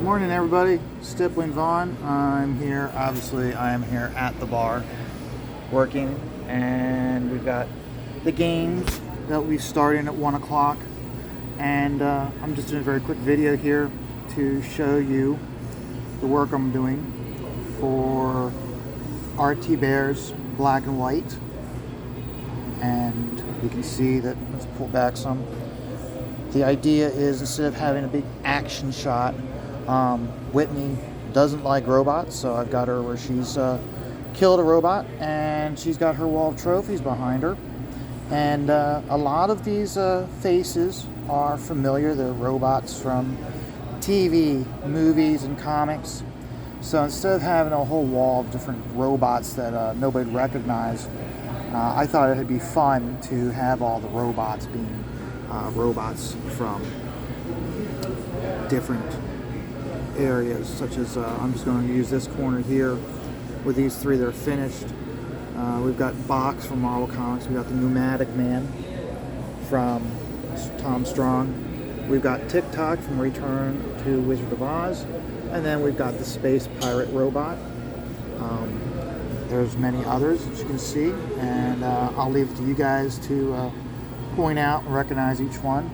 Morning, everybody. Stippling Vaughn. Obviously, I am here at the bar working, and we've got the games that we starting at 1 o'clock. And I'm just doing a very quick video here to show you the work I'm doing for Art Thibert's black and white. And you can see that, let's pull back some. The idea is, instead of having a big action shot, Whitney doesn't like robots, so I've got her where she's killed a robot, and she's got her wall of trophies behind her. And a lot of these faces are familiar. They're robots from TV, movies, and comics. So instead of having a whole wall of different robots that nobody would recognize, I thought it'd be fun to have all the robots being robots from different areas, such as I'm just going to use this corner here with these three that are finished. We've got Box from Marvel Comics. We've got the Pneumatic Man from Tom Strong. We've got TikTok from Return to Wizard of Oz. And then we've got the Space Pirate Robot. There's many others, as you can see. And I'll leave it to you guys to point out and recognize each one.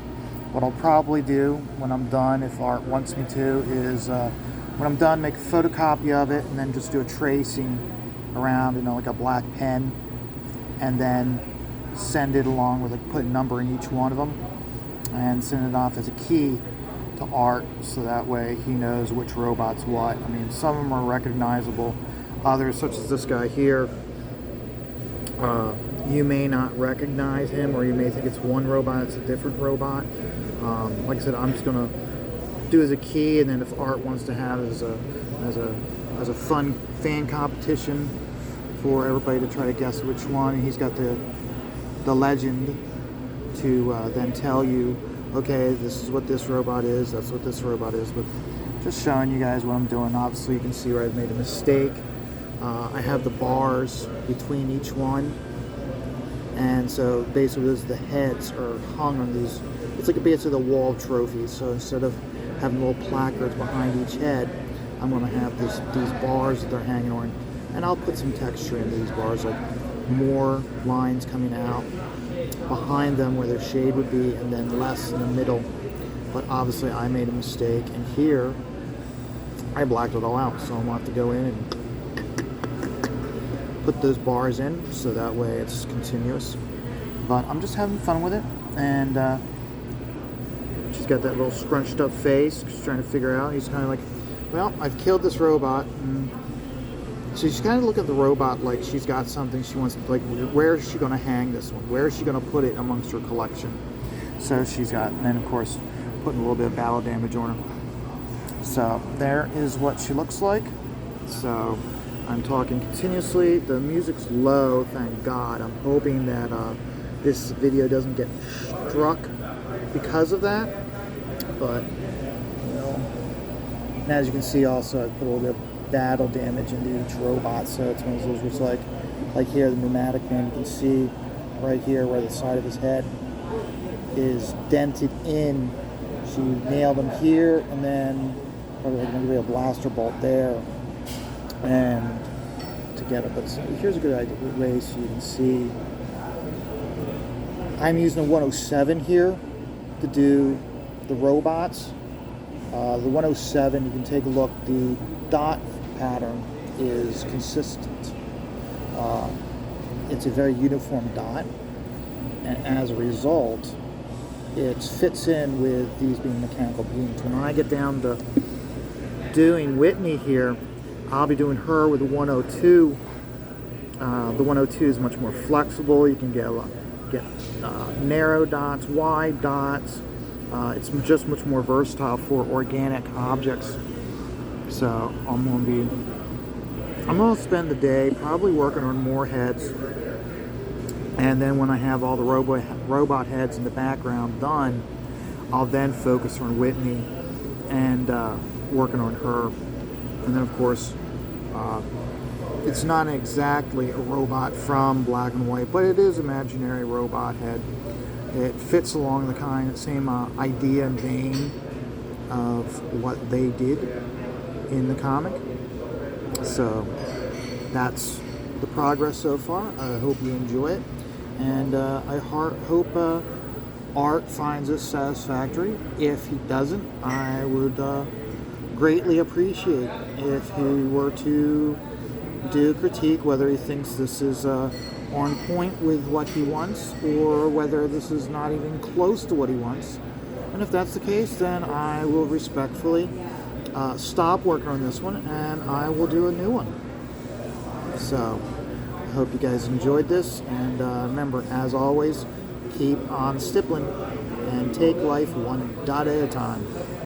What I'll probably do when I'm done, if Art wants me to, is when I'm done, make a photocopy of it and then just do a tracing around, like a black pen, and then send it along with put a number in each one of them and send it off as a key to Art, so that way he knows which robot's what. I mean, some of them are recognizable. Others, such as this guy here, you may not recognize him, or you may think it's one robot, it's a different robot. Like I said, I'm just gonna do as a key, and then if Art wants to have it as a fun fan competition for everybody to try to guess which one, and he's got the legend to then tell you, okay, this is what this robot is, that's what this robot is. But just showing you guys what I'm doing. Obviously, you can see where I've made a mistake. I have the bars between each one, and so basically the heads are hung on these. It's like basically the wall of trophies. So instead of having little placards behind each head, I'm going to have these bars that they're hanging on, and I'll put some texture into these bars, like more lines coming out behind them where their shade would be, and then less in the middle. But obviously I made a mistake, and here I blacked it all out, so I'm going to have to go in and put those bars in so that way it's continuous. But I'm just having fun with it, and she's got that little scrunched up face, just trying to figure out. He's kind of like, well, I've killed this robot. And so she's kind of looking at the robot like she's got something she wants to, like, where is she going to hang this one? Where is she going to put it amongst her collection? So she's got, and then of course, putting a little bit of battle damage on her. So there is what she looks like. So I'm talking continuously. The music's low, thank God. I'm hoping that this video doesn't get struck because of that. But, and as you can see also, I put a little bit of battle damage into each robot. So it's one of those which, like here, the Pneumatic Man, you can see right here where the side of his head is dented in. She nailed him here, and then probably going to be a blaster bolt there, and to get it. But here's a good way so you can see. I'm using a 107 here to do the robots. The 107, you can take a look, the dot pattern is consistent. It's a very uniform dot, and as a result, it fits in with these being mechanical beams. When I get down to doing Whitney here, I'll be doing her with the 102. The 102 is much more flexible. You can get narrow dots, wide dots. It's just much more versatile for organic objects. So I'm going to spend the day probably working on more heads, and then when I have all the robot heads in the background done, I'll then focus on Whitney and working on her. And then of course, it's not exactly a robot from Black and White, but it is imaginary robot head. It fits along the same idea and vein of what they did in the comic. So that's the progress so far. I hope you enjoy it, and I hope Art finds it satisfactory. If he doesn't, I would greatly appreciate if he were to do a critique, whether he thinks this is on point with what he wants, or whether this is not even close to what he wants. And if that's the case, then I will respectfully stop working on this one, and I will do a new one. So I hope you guys enjoyed this, and remember, as always, keep on stippling and take life one dot at a time.